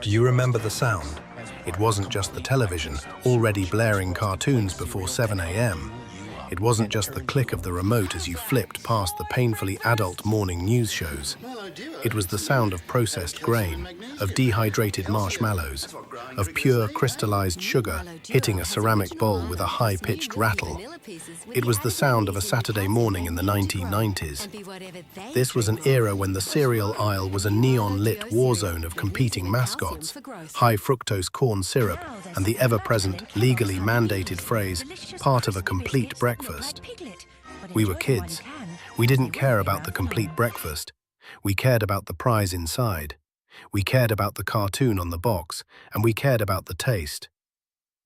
Do you remember the sound? It wasn't just the television, already blaring cartoons before 7 a.m. It wasn't just the click of the remote as you flipped past the painfully adult morning news shows. It was the sound of processed grain, of dehydrated marshmallows, of pure crystallized sugar hitting a ceramic bowl with a high-pitched rattle. It was the sound of a Saturday morning in the 1990s. This was an era when the cereal aisle was a neon-lit war zone of competing mascots, high-fructose corn syrup, and the ever-present, legally mandated phrase, part of a complete breakfast. We were kids. We didn't care about the complete breakfast. We cared about the prize inside. We cared about the cartoon on the box, and we cared about the taste.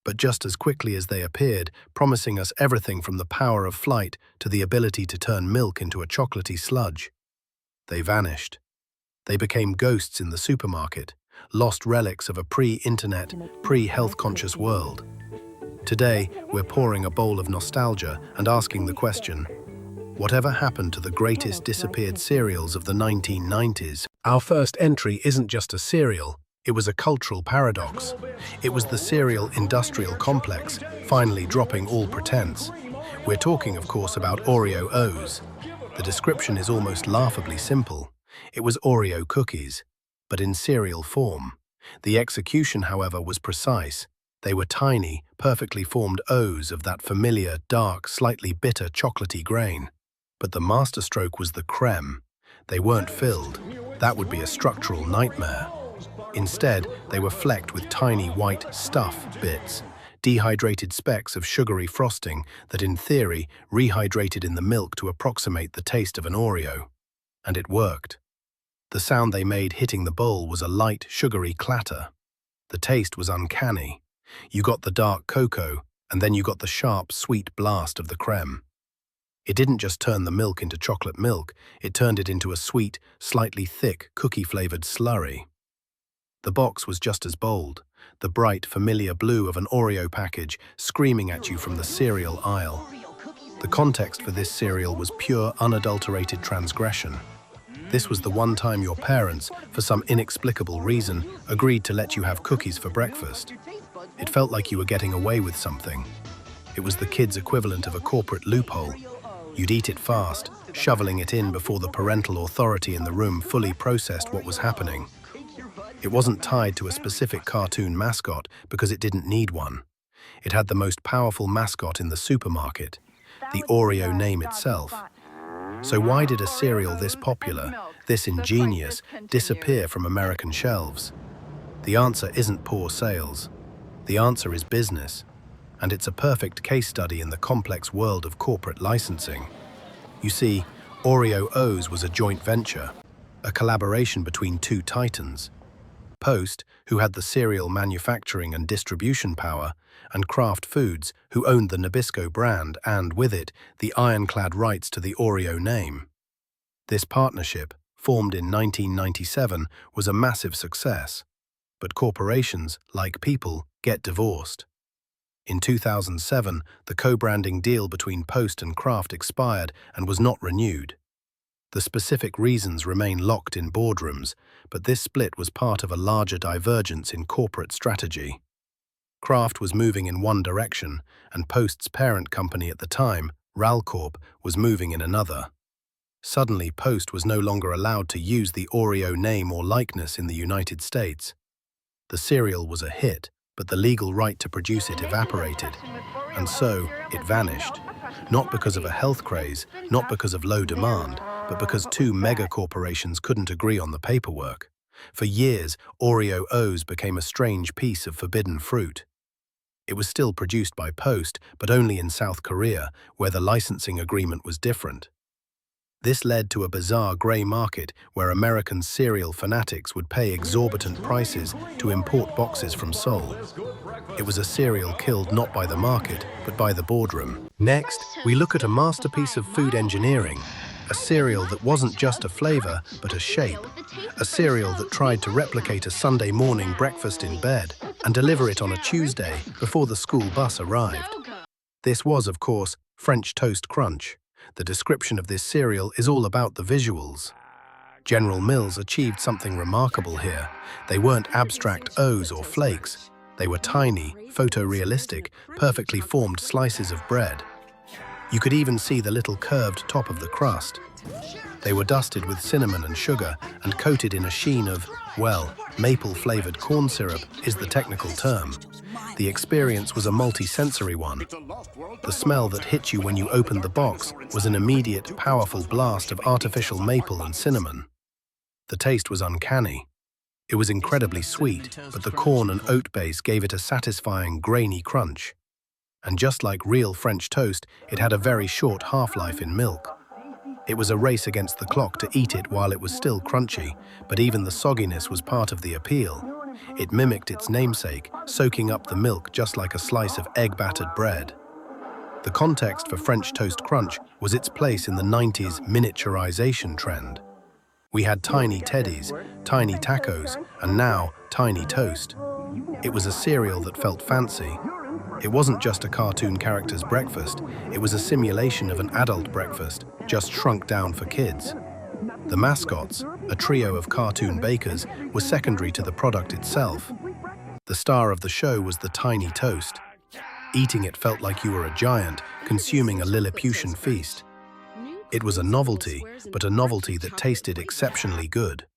But just as quickly as they appeared, promising us everything from the power of flight to the ability to turn milk into a chocolatey sludge, they vanished. They became ghosts in the supermarket, lost relics of a pre-internet, pre-health-conscious world. Today, we're pouring a bowl of nostalgia and asking the question, whatever happened to the greatest disappeared cereals of the 1990s? Our first entry isn't just a cereal, it was a cultural paradox. It was the cereal industrial complex, finally dropping all pretense. We're talking, of course, about Oreo O's. The description is almost laughably simple. It was Oreo cookies, but in cereal form. The execution, however, was precise. They were tiny, perfectly formed O's of that familiar, dark, slightly bitter chocolatey grain. But the masterstroke was the creme. They weren't filled. That would be a structural nightmare. Instead, they were flecked with tiny white stuff bits, dehydrated specks of sugary frosting that in theory rehydrated in the milk to approximate the taste of an Oreo. And it worked. The sound they made hitting the bowl was a light, sugary clatter. The taste was uncanny. You got the dark cocoa, and then you got the sharp, sweet blast of the creme. It didn't just turn the milk into chocolate milk, it turned it into a sweet, slightly thick, cookie-flavored slurry. The box was just as bold, the bright, familiar blue of an Oreo package screaming at you from the cereal aisle. The context for this cereal was pure, unadulterated transgression. This was the one time your parents, for some inexplicable reason, agreed to let you have cookies for breakfast. It felt like you were getting away with something. It was the kids' equivalent of a corporate loophole. You'd eat it fast, shoveling it in before the parental authority in the room fully processed what was happening. It wasn't tied to a specific cartoon mascot because it didn't need one. It had the most powerful mascot in the supermarket, the Oreo name itself. So why did a cereal this popular, this ingenious, disappear from American shelves? The answer isn't poor sales. The answer is business. And it's a perfect case study in the complex world of corporate licensing. You see, Oreo O's was a joint venture, a collaboration between two titans. Post, who had the cereal manufacturing and distribution power, and Kraft Foods, who owned the Nabisco brand and, with it, the ironclad rights to the Oreo name. This partnership, formed in 1997, was a massive success. But corporations, like people, get divorced. In 2007, the co-branding deal between Post and Kraft expired and was not renewed. The specific reasons remain locked in boardrooms, but this split was part of a larger divergence in corporate strategy. Kraft was moving in one direction, and Post's parent company at the time, Ralcorp, was moving in another. Suddenly, Post was no longer allowed to use the Oreo name or likeness in the United States. The cereal was a hit, but the legal right to produce it evaporated, and so it vanished. Not because of a health craze, not because of low demand, but because two mega-corporations couldn't agree on the paperwork. For years, Oreo O's became a strange piece of forbidden fruit. It was still produced by Post, but only in South Korea, where the licensing agreement was different. This led to a bizarre grey market where American cereal fanatics would pay exorbitant prices to import boxes from Seoul. It was a cereal killed not by the market, but by the boardroom. Next, we look at a masterpiece of food engineering, a cereal that wasn't just a flavor, but a shape. A cereal that tried to replicate a Sunday morning breakfast in bed and deliver it on a Tuesday before the school bus arrived. This was, of course, French Toast Crunch. The description of this cereal is all about the visuals. General Mills achieved something remarkable here. They weren't abstract O's or flakes. They were tiny, photorealistic, perfectly formed slices of bread. You could even see the little curved top of the crust. They were dusted with cinnamon and sugar and coated in a sheen of, well, maple-flavored corn syrup is the technical term. The experience was a multi-sensory one. The smell that hit you when you opened the box was an immediate, powerful blast of artificial maple and cinnamon. The taste was uncanny. It was incredibly sweet, but the corn and oat base gave it a satisfying, grainy crunch. And just like real French toast, it had a very short half-life in milk. It was a race against the clock to eat it while it was still crunchy, but even the sogginess was part of the appeal. It mimicked its namesake, soaking up the milk just like a slice of egg-battered bread. The context for French toast crunch was its place in the 90s miniaturization trend. We had tiny teddies, tiny tacos, and now tiny toast. It was a cereal that felt fancy. It wasn't just a cartoon character's breakfast, it was a simulation of an adult breakfast, just shrunk down for kids. The mascots, a trio of cartoon bakers, were secondary to the product itself. The star of the show was the tiny toast. Eating it felt like you were a giant, consuming a Lilliputian feast. It was a novelty, but a novelty that tasted exceptionally good.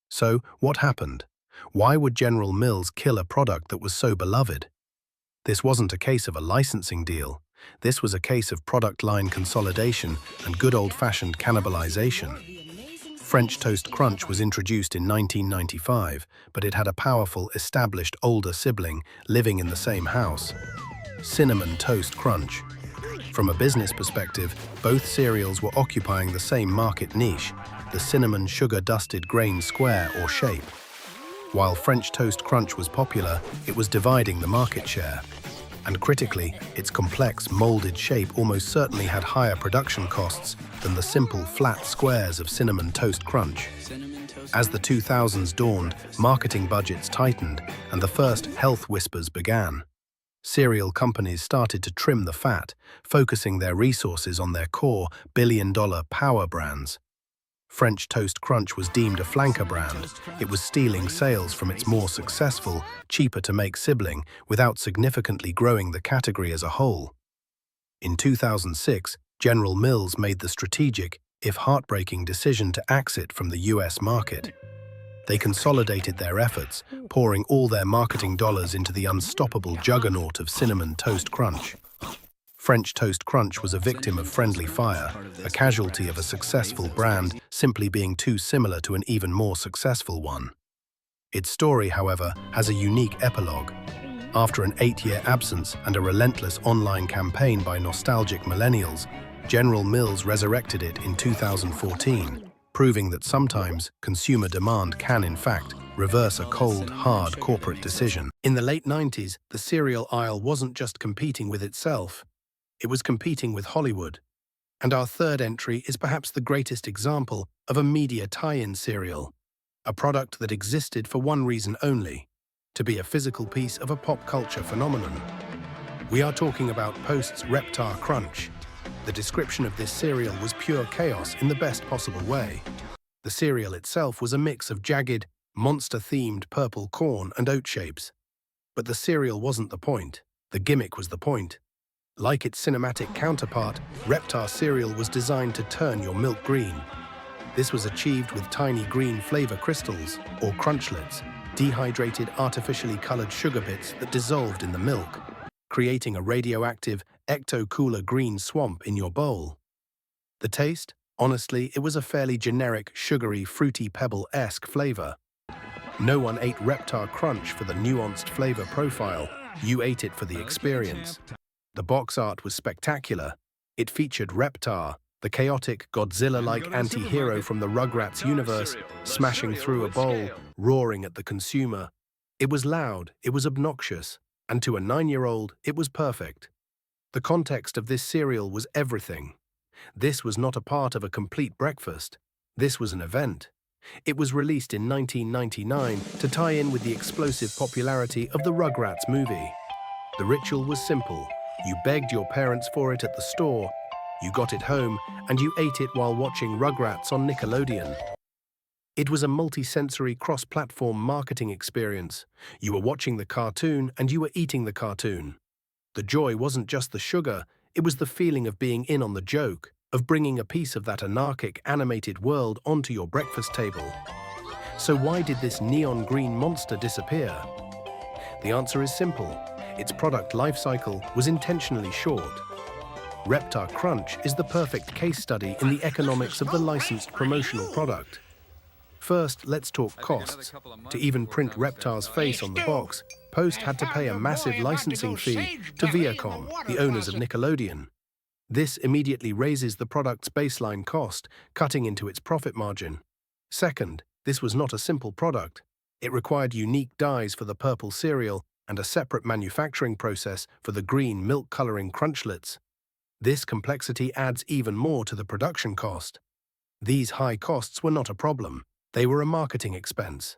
So, what happened? Why would General Mills kill a product that was so beloved? This wasn't a case of a licensing deal. This was a case of product line consolidation and good old-fashioned cannibalization. French Toast Crunch was introduced in 1995, but it had a powerful, established older sibling living in the same house. Cinnamon Toast Crunch. From a business perspective, both cereals were occupying the same market niche, the cinnamon sugar-dusted grain square or shape. While French Toast Crunch was popular, it was dividing the market share. And critically, its complex, molded shape almost certainly had higher production costs than the simple, flat squares of Cinnamon Toast Crunch. As the 2000s dawned, marketing budgets tightened, and the first health whispers began. Cereal companies started to trim the fat, focusing their resources on their core, billion-dollar power brands. French Toast Crunch was deemed a flanker brand. It was stealing sales from its more successful, cheaper-to-make sibling without significantly growing the category as a whole. In 2006, General Mills made the strategic, if heartbreaking, decision to exit from the US market. They consolidated their efforts, pouring all their marketing dollars into the unstoppable juggernaut of Cinnamon Toast Crunch. French Toast Crunch was a victim of friendly fire, a casualty of a successful brand simply being too similar to an even more successful one. Its story, however, has a unique epilogue. After an 8-year absence and a relentless online campaign by nostalgic millennials, General Mills resurrected it in 2014, proving that sometimes consumer demand can, in fact, reverse a cold, hard corporate decision. In the late 90s, the cereal aisle wasn't just competing with itself. It was competing with Hollywood. And our third entry is perhaps the greatest example of a media tie-in cereal, a product that existed for one reason only, to be a physical piece of a pop culture phenomenon. We are talking about Post's Reptar Crunch. The description of this cereal was pure chaos in the best possible way. The cereal itself was a mix of jagged, monster-themed purple corn and oat shapes. But the cereal wasn't the point. The gimmick was the point. Like its cinematic counterpart, Reptar cereal was designed to turn your milk green. This was achieved with tiny green flavor crystals, or crunchlets, dehydrated artificially colored sugar bits that dissolved in the milk, creating a radioactive, ecto-cooler green swamp in your bowl. The taste? Honestly, it was a fairly generic, sugary, fruity pebble-esque flavor. No one ate Reptar Crunch for the nuanced flavor profile. You ate it for the experience. The box art was spectacular. It featured Reptar, the chaotic, Godzilla-like anti-hero from the Rugrats universe, smashing through a bowl, roaring at the consumer. It was loud, it was obnoxious, and to a 9-year-old, it was perfect. The context of this cereal was everything. This was not a part of a complete breakfast. This was an event. It was released in 1999 to tie in with the explosive popularity of the Rugrats movie. The ritual was simple. You begged your parents for it at the store, you got it home, and you ate it while watching Rugrats on Nickelodeon. It was a multi-sensory cross-platform marketing experience. You were watching the cartoon and you were eating the cartoon. The joy wasn't just the sugar, it was the feeling of being in on the joke, of bringing a piece of that anarchic, animated world onto your breakfast table. So why did this neon green monster disappear? The answer is simple. Its product life cycle was intentionally short. Reptar Crunch is the perfect case study in the economics of the licensed promotional product. First, let's talk costs. To even print Reptar's face on the box, Post had to pay a massive licensing fee to Viacom, the owners of Nickelodeon. This immediately raises the product's baseline cost, cutting into its profit margin. Second, this was not a simple product. It required unique dyes for the purple cereal and a separate manufacturing process for the green milk-coloring Crunchlets. This complexity adds even more to the production cost. These high costs were not a problem. They were a marketing expense.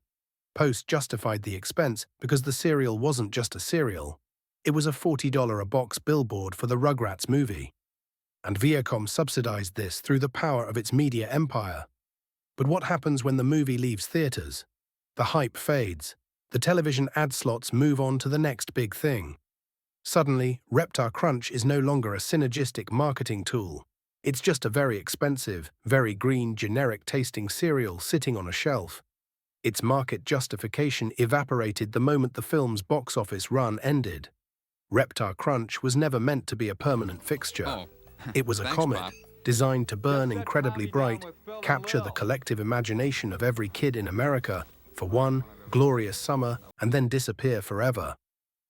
Post justified the expense because the cereal wasn't just a cereal. It was a $40 a box billboard for the Rugrats movie. And Viacom subsidized this through the power of its media empire. But what happens when the movie leaves theaters? The hype fades. The television ad slots move on to the next big thing. Suddenly, Reptar Crunch is no longer a synergistic marketing tool. It's just a very expensive, very green, generic-tasting cereal sitting on a shelf. Its market justification evaporated the moment the film's box office run ended. Reptar Crunch was never meant to be a permanent fixture. It was a comet, designed to burn incredibly bright, capture the collective imagination of every kid in America for one glorious summer and then disappear forever.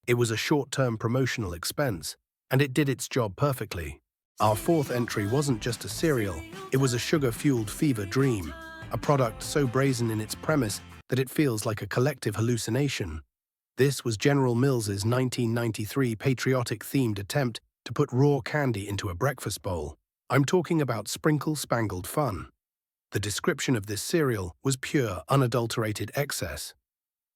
It was a short-term promotional expense, and it did its job perfectly. Our fourth entry wasn't just a cereal, it was a sugar-fueled fever dream, a product so brazen in its premise that it feels like a collective hallucination. This was General Mills's 1993 patriotic-themed attempt to put raw candy into a breakfast bowl. I'm talking about Sprinkle Spangled Fun. The description of this cereal was pure, unadulterated excess.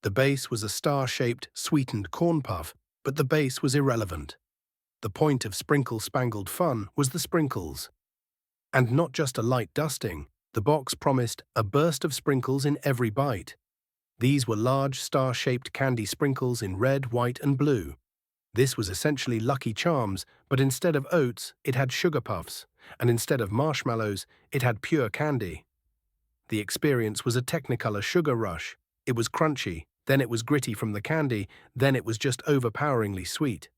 The base was a star-shaped, sweetened corn puff, but the base was irrelevant. The point of Sprinkle Spangled Fun was the sprinkles. And not just a light dusting, the box promised a burst of sprinkles in every bite. These were large, star-shaped candy sprinkles in red, white, and blue. This was essentially Lucky Charms, but instead of oats, it had sugar puffs, and instead of marshmallows, it had pure candy. The experience was a Technicolor sugar rush. It was crunchy, then it was gritty from the candy, then it was just overpoweringly sweet.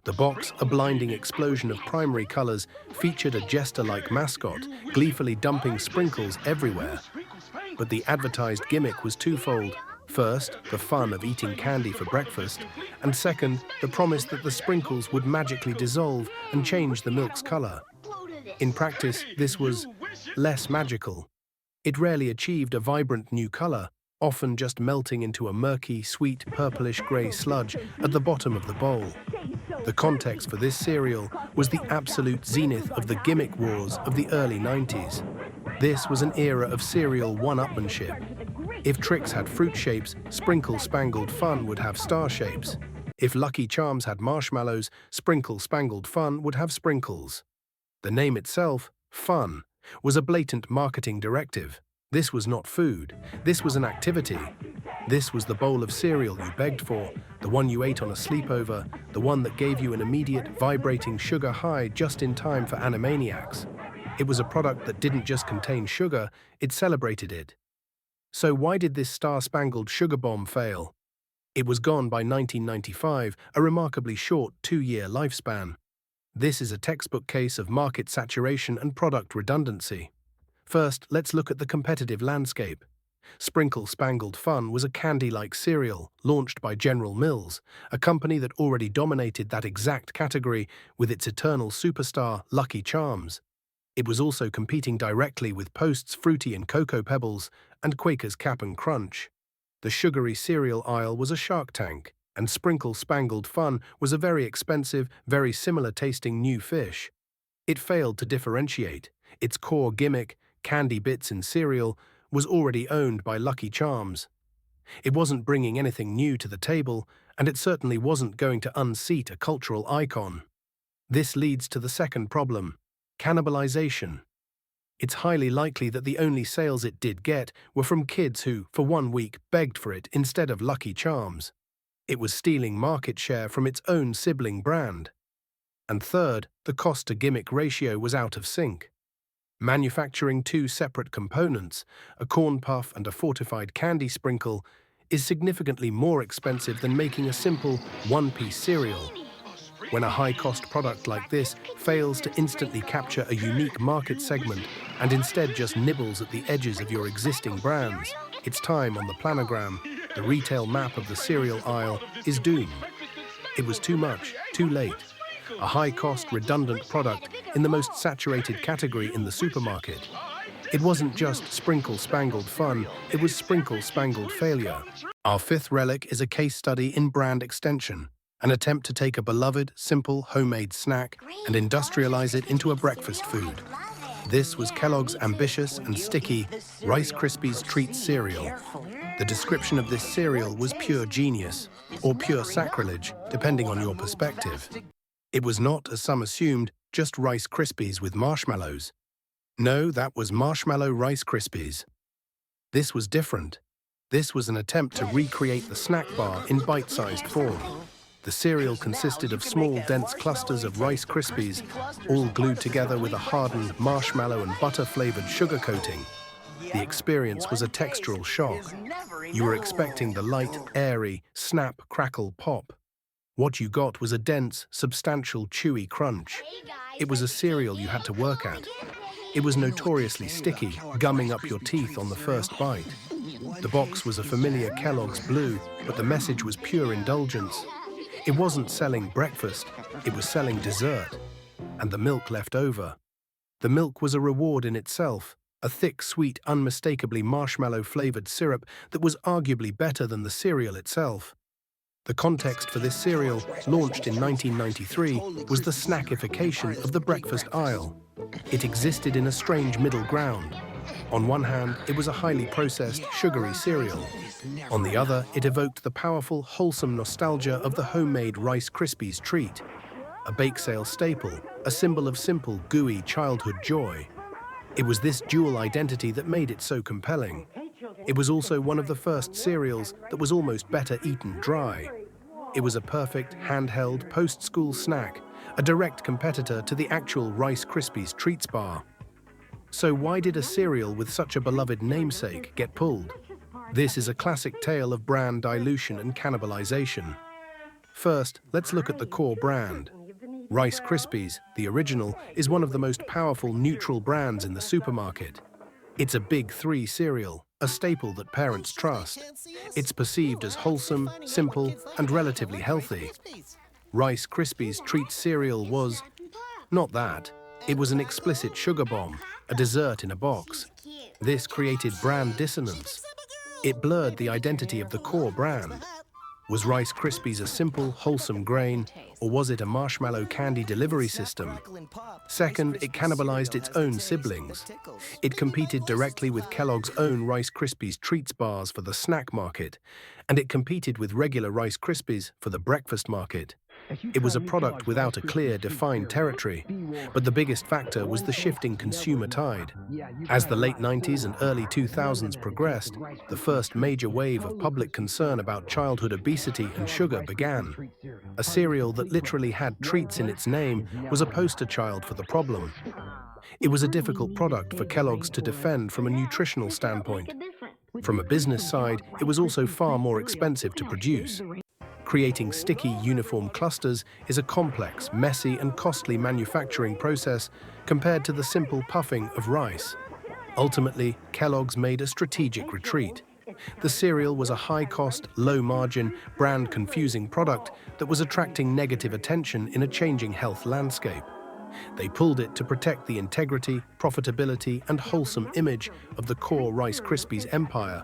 The box, a blinding explosion of primary colors, featured a jester-like mascot, gleefully dumping sprinkles everywhere. But the advertised gimmick was twofold. First, the fun of eating candy for breakfast, and second, the promise that the sprinkles would magically dissolve and change the milk's color. In practice, this was less magical. It rarely achieved a vibrant new color, often just melting into a murky, sweet, purplish-gray sludge at the bottom of the bowl. The context for this cereal was the absolute zenith of the gimmick wars of the early 90s. This was an era of cereal one-upmanship. If Trix had fruit shapes, Sprinkle Spangled Fun would have star shapes. If Lucky Charms had marshmallows, Sprinkle Spangled Fun would have sprinkles. The name itself, Fun, was a blatant marketing directive. This was not food. This was an activity. This was the bowl of cereal you begged for, the one you ate on a sleepover, the one that gave you an immediate, vibrating sugar high just in time for Animaniacs. It was a product that didn't just contain sugar, it celebrated it. So why did this star-spangled sugar bomb fail? It was gone by 1995, a remarkably short 2-year lifespan. This is a textbook case of market saturation and product redundancy. First, let's look at the competitive landscape. Sprinkle Spangled Fun was a candy-like cereal launched by General Mills, a company that already dominated that exact category with its eternal superstar, Lucky Charms. It was also competing directly with Post's Fruity and Cocoa Pebbles and Quaker's Cap and Crunch. The sugary cereal aisle was a Shark Tank, and Sprinkle Spangled Fun was a very expensive, very similar-tasting new fish. It failed to differentiate. Its core gimmick, candy bits in cereal, was already owned by Lucky Charms. It wasn't bringing anything new to the table, and it certainly wasn't going to unseat a cultural icon. This leads to the second problem: cannibalization. It's highly likely that the only sales it did get were from kids who, for 1 week, begged for it instead of Lucky Charms. It was stealing market share from its own sibling brand. And third, the cost-to-gimmick ratio was out of sync. Manufacturing two separate components, a corn puff and a fortified candy sprinkle, is significantly more expensive than making a simple one-piece cereal. When a high-cost product like this fails to instantly capture a unique market segment and instead just nibbles at the edges of your existing brands, its time on the planogram, the retail map of the cereal aisle, is doomed. It was too much, too late. A high-cost, redundant product in the most saturated category in the supermarket. It wasn't just sprinkle-spangled fun, it was sprinkle-spangled failure. Our fifth relic is a case study in brand extension, an attempt to take a beloved, simple, homemade snack and industrialize it into a breakfast food. This was Kellogg's ambitious and sticky Rice Krispies Treats cereal. The description of this cereal was pure genius, or pure sacrilege, depending on your perspective. It was not, as some assumed, just Rice Krispies with marshmallows. No, that was Marshmallow Rice Krispies. This was different. This was an attempt to recreate the snack bar in bite-sized form. The cereal consisted of small, dense clusters of Rice Krispies, all glued together with a hardened marshmallow and butter-flavored sugar coating. The experience was a textural shock. You were expecting the light, airy, snap, crackle, pop. What you got was a dense, substantial, chewy crunch. It was a cereal you had to work at. It was notoriously sticky, gumming up your teeth on the first bite. The box was a familiar Kellogg's blue, but the message was pure indulgence. It wasn't selling breakfast, it was selling dessert. And the milk left over. The milk was a reward in itself, a thick, sweet, unmistakably marshmallow-flavored syrup that was arguably better than the cereal itself. The context for this cereal, launched in 1993, was the snackification of the breakfast aisle. It existed in a strange middle ground. On one hand, it was a highly processed, sugary cereal. On the other, it evoked the powerful, wholesome nostalgia of the homemade Rice Krispies treat. A bake sale staple, a symbol of simple, gooey childhood joy. It was this dual identity that made it so compelling. It was also one of the first cereals that was almost better eaten dry. It was a perfect, handheld, post-school snack, a direct competitor to the actual Rice Krispies Treats bar. So why did a cereal with such a beloved namesake get pulled? This is a classic tale of brand dilution and cannibalization. First, let's look at the core brand. Rice Krispies, the original, is one of the most powerful neutral brands in the supermarket. It's a big three cereal, a staple that parents trust. It's perceived as wholesome, simple, and relatively healthy. Rice Krispies Treats cereal was not that. It was an explicit sugar bomb, a dessert in a box. This created brand dissonance. It blurred the identity of the core brand. Was Rice Krispies a simple, wholesome grain, or was it a marshmallow candy delivery system? Second, it cannibalized its own siblings. It competed directly with Kellogg's own Rice Krispies Treats bars for the snack market, and it competed with regular Rice Krispies for the breakfast market. It was a product without a clear, defined territory, but the biggest factor was the shifting consumer tide. As the late 90s and early 2000s progressed, the first major wave of public concern about childhood obesity and sugar began. A cereal that literally had treats in its name was a poster child for the problem. It was a difficult product for Kellogg's to defend from a nutritional standpoint. From a business side, it was also far more expensive to produce. Creating sticky, uniform clusters is a complex, messy, and costly manufacturing process compared to the simple puffing of rice. Ultimately, Kellogg's made a strategic retreat. The cereal was a high-cost, low-margin, brand-confusing product that was attracting negative attention in a changing health landscape. They pulled it to protect the integrity, profitability, and wholesome image of the core Rice Krispies empire,